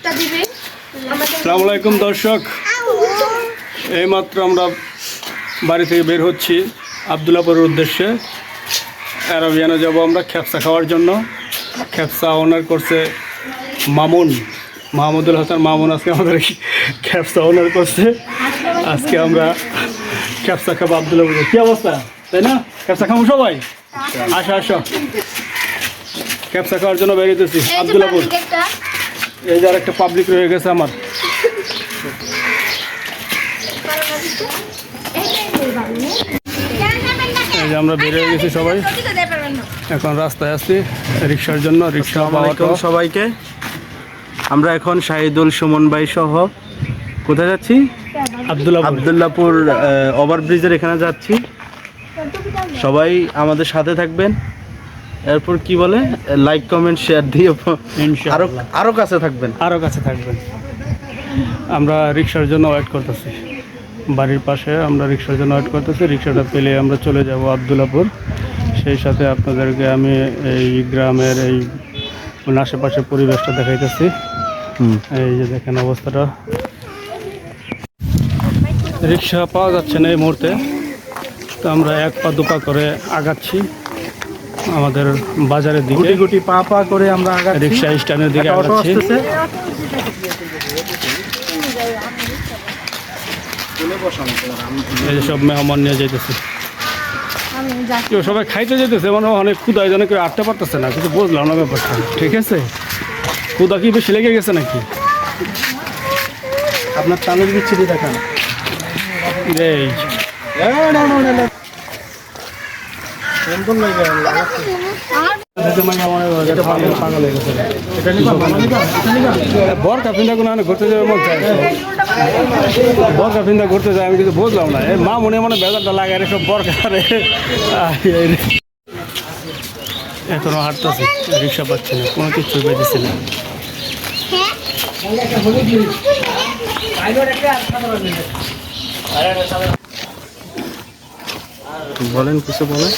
আসসালামু আলাইকুম দর্শক, এইমাত্র আমরা বাড়ি থেকে বের হচ্ছি আবদুল্লাপুরের উদ্দেশ্যে। অ্যারাবিয়ানে যাব আমরা খ্যাপসা খাওয়ার জন্য। খ্যাপসা অনার করছে মাহমুদুল হাসান মামুন। আজকে আমাদের খ্যাপসা অনার করছে। আজকে আমরা খ্যাপসা খাবো আবদুল্লাপুরে। কী অবস্থা, তাই না? খ্যাপসা খাবো সবাই, আসো খ্যাপসা খাওয়ার জন্য বেরিয়েছি আবদুল্লাপুর। এই যে আর একটা পাবলিক রয়ে গেছে আমার। এই যে আমরা বেরিয়ে গেছি সবাই, এখন রাস্তায় আসছি রিক্সার জন্য। রিক্সা সবাইকে আমরা এখন শাহিদুল সুমন ভাই সহ কোথায় যাচ্ছি? আবদুল্লাপুর ওভারব্রিজের এখানে যাচ্ছি। সবাই আমাদের সাথে থাকবেন। এরপর কি বলে, লাইক কমেন্ট শেয়ার দিয়ে আরো কাছে থাকবেন। আমরা রিক্সার জন্য ওয়েট করতেছি, বাড়ির পাশে আমরা রিক্সার জন্য ওয়েট করতেছি। রিক্সাটা পেলে আমরা চলে যাব আবদুল্লাপুর। সেই সাথে আপনাদেরকে আমি এই গ্রামের এই আশেপাশের পরিবেশটা দেখাইতেছি। এই যে দেখেন অবস্থাটা, রিক্সা পাওয়া যাচ্ছে না এই মুহূর্তে। তো আমরা এক পা দুপা করে আগাচ্ছি আমাদের বাজারের দিকে। গুটি পা পা করে আমরা রিক্সা স্ট্যান্ডের দিকে আগাচ্ছি। এই যে সব মেহমান নিয়ে যেতেছে, কেউ সবাই খাইতে যেতেছে, মানে অনেক ক্ষুদায় যেন কেউ আটতে পারতেছে না। কিছু বুঝলাম না ব্যাপারটা, ঠিক আছে? ক্ষুদা কি বেশি লেগে গেছে নাকি? আপনার টানের বিচ্ছিরি দেখান। এই বরকা ফিন্দা কোনো ঘুরতে যাবে মন চাই, বরকা ফিন্দা ঘুরতে যায়। আমি কিছু বুঝলাম না। এই মা মনে মনে বেজারটা লাগায় সব বরকা। এখনো হাঁটতেছি, রিক্সা পাচ্ছি না, কোনো কিছু পেয়েছি না। বলেন, কিছু বলেন।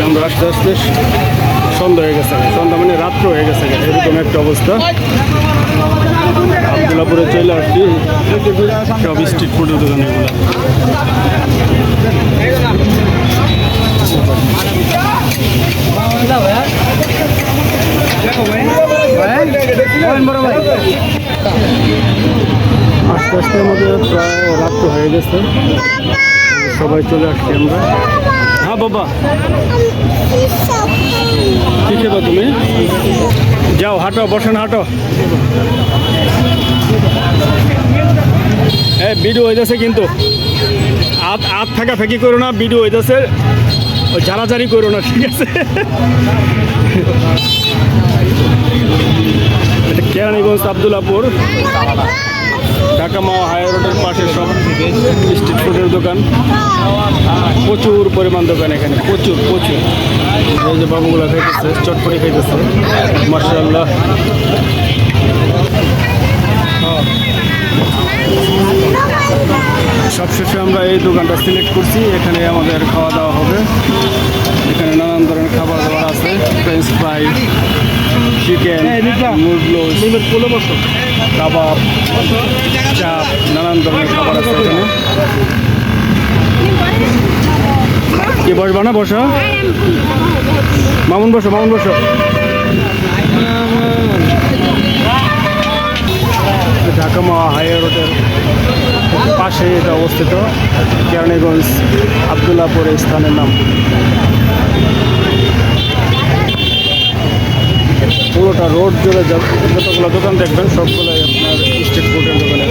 আমরা আস্তে আস্তে সন্ধ্যা হয়ে গেছে, সন্ধ্যা মানে রাত্র হয়ে গেছে, এরকম একটা অবস্থা। আবদুল্লাপুরে চলে আসছি, সব স্ট্রিট ফুডের দোকান এগুলো। আস্তে আস্তে আমাদের প্রায় রাত্র হয়ে গেছে, সবাই চলে আসছি আমরা। হ্যাঁ বাবা, কি খেবা তুমি? যাও হাঁটো, বসেন হাঁটো। হ্যাঁ, ভিডিও হইতেছে কিন্তু আত থাকা ফেঁকি করো না, ভিডিও হইতেছে, ওই ঝাড়াঝাড়ি করো না, ঠিক আছে? এটা কেরানীগঞ্জ আবদুল্লাপুর, ঢাকা মাওয়া হাই রোডের পাশে সব স্ট্রিট ফুডের দোকান। প্রচুর পরিমাণ দোকান এখানে, প্রচুর। এই যে বাবুগুলো খাইতেছে, চটপটি খাইতেছে, মাশাআল্লাহ। সবশেষে আমরা এই দোকানটা সিলেক্ট করছি, এখানে আমাদের খাওয়া দাওয়া হবে। এখানে নানান ধরনের খাবার দাবার আছে, ফ্রেঞ্চ ফ্রাই, চিকেন, নুডলস, কাবাব, চাপ, নানান ধরনের খাবার আছে এখানে। কি বসবা না? বসো মামুন, বসো। ঢাকা মাওয়া হাই রোডের পাশে এটা অবস্থিত, কেরানীগঞ্জ আবদুল্লাপুর এই স্থানের নাম। পুরোটা রোড জুড়ে যতগুলো দোকান দেখবেন সবগুলোই আপনার স্ট্রিট ফুডের দোকানে।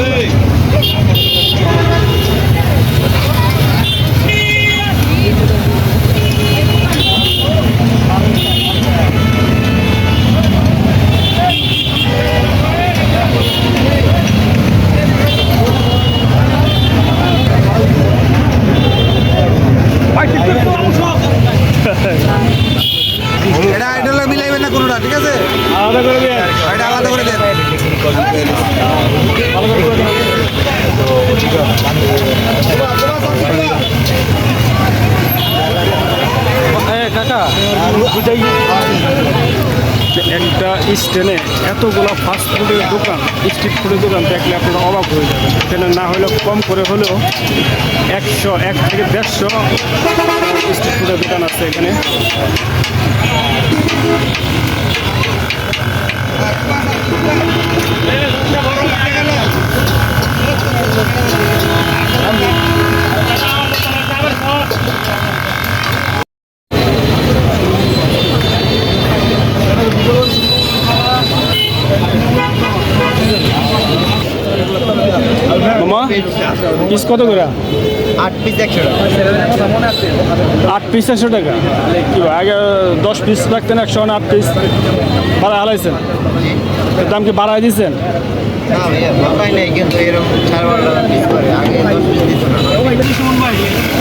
এটা মিলাইবেন না কোনোটা, ঠিক আছে? আলাদা করে দেন, এটা আলাদা করে দেন। কাকা যে একটা স্ট্যান্ডে এতগুলো ফাস্ট ফুডের দোকান, স্ট্রিট ফুডের দোকান দেখলে আপনারা অবাক হয়ে যাবেন। এখানে না হলেও কম করে হলেও 1 থেকে 150 স্ট্রিট ফুডের দোকান আছে এখানে। মামা পিস কত করে? 8 পিস 100 টাকা। 8 পিস 100 টাকা। কি ভাই, আগে 10 পিস রাখতেন 100, 8 পিস বাড়ায় হালাইছেন। দাম কি বাড়ায় দিচ্ছেন? না ভাইয়া, বাবাই নাই কিন্তু এরকম 12 টাকা পিস করে। আগে 10 পিস দিত না।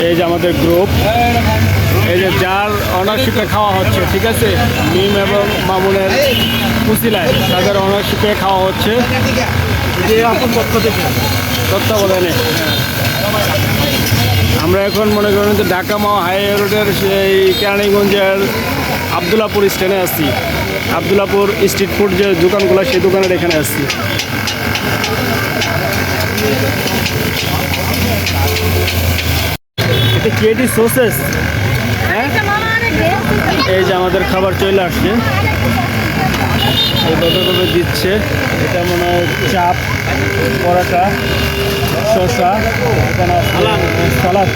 এই যে আমাদের গ্রুপ, এই যে যার অনারশিপে খাওয়া হচ্ছে, ঠিক আছে, মিম এবং মামুনের কুচিলায় তাদের অনারশিপে খাওয়া হচ্ছে তত্ত্বাবধানে। আমরা এখন মনে করেন যে ঢাকা মাওয়া হাইওয়ে রোডের সেই কেরানীগঞ্জের আবদুল্লাপুর স্ট্যান্ডে আসছি। আবদুল্লাপুর স্ট্রিট ফুড যে দোকানগুলো, সেই দোকানের এখানে আসছি। এটা কেটি সসেস, হ্যাঁ। এই যে আমাদের খাবার চলে আসছে, এই কতভাবে দিচ্ছে। এটা মনে হয় চাপ, পরোটা, শসা, এখানে সালাদ।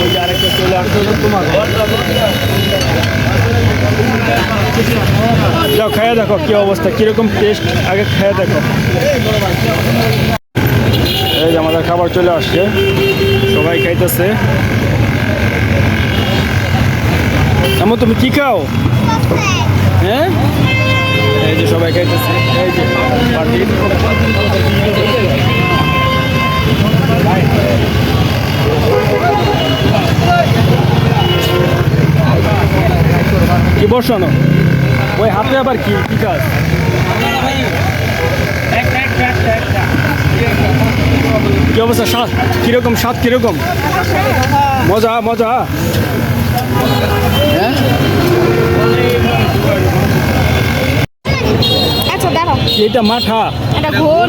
ওই যে আরেকটা চলে আসছে তোমার। যাও খেয়ে দেখো কি অবস্থা, কীরকম টেস্ট, আগে খেয়ে দেখো। এই যে আমাদের খাবার চলে আসছে, সবাই খাইতেছে। এমন তুমি কি খাও? হ্যাঁ, এই যে সবাই খাইতেছে। এই যে পার্টি, কি বসানো ওই হাতে আবার কি কি কাজ? কি অবস্থা, স্বাদ কিরকম? স্বাদ কিরকম? মজা মজা। হ্যাঁ, আচ্ছা দাঁড়াও, এটা মাঠা, এটা ঘোল,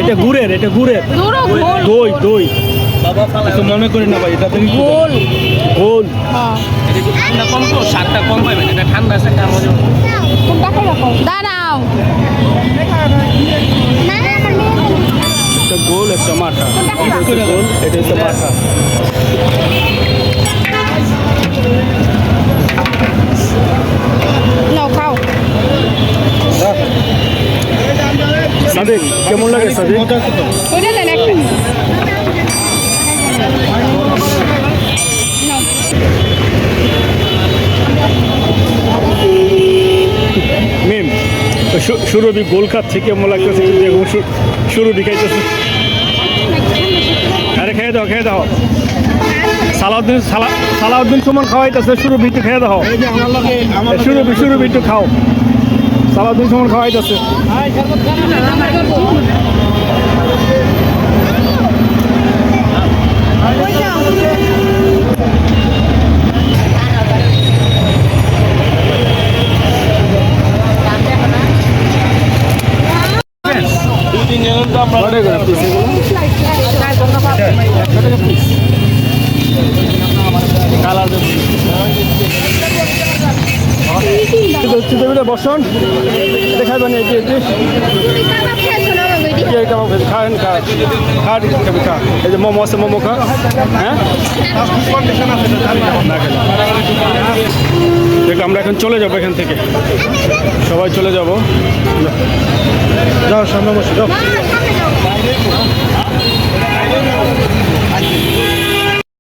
এটা গুড়ের, এটা গুড়ের দই, দই কিছু মনে করি না ভাই, এটা তুমি ঘোল। গোল। হ্যাঁ, ঠান্ডা কম তো, স্বাদটা কম পাইবেন। এটা ঠান্ডা আছে, কোনটা খাই রাখো? দাঁড়াও, একটা গোল, একটা মাঠা। এটা হচ্ছে গোল, এটা হচ্ছে মাঠা। নাও খাও। সাদিক কেমন লাগে? সাদিক ওইটা দেন একটা। মিম সুরভি গোল খাচ্ছে, কেমন লাগতেছে দেখো। সুরভি খাইতেছে। আরে খেয়ে দাও, খেয়ে দাও। সালাউদ্দিন সুমন খাওয়াইতেছে, সুরভি একটু খেয়ে দাও। সুরভি একটু খাও। সালাউদ্দিন সুমন খাওয়াইতেছে। বসন দেখাবেন, খান খা। এই যে মোমো আছে, মোমো খা। হ্যাঁ, দেখ আমরা এখন চলে যাবো এখান থেকে, সবাই চলে যাবো। যাও সামনে বসে যাও।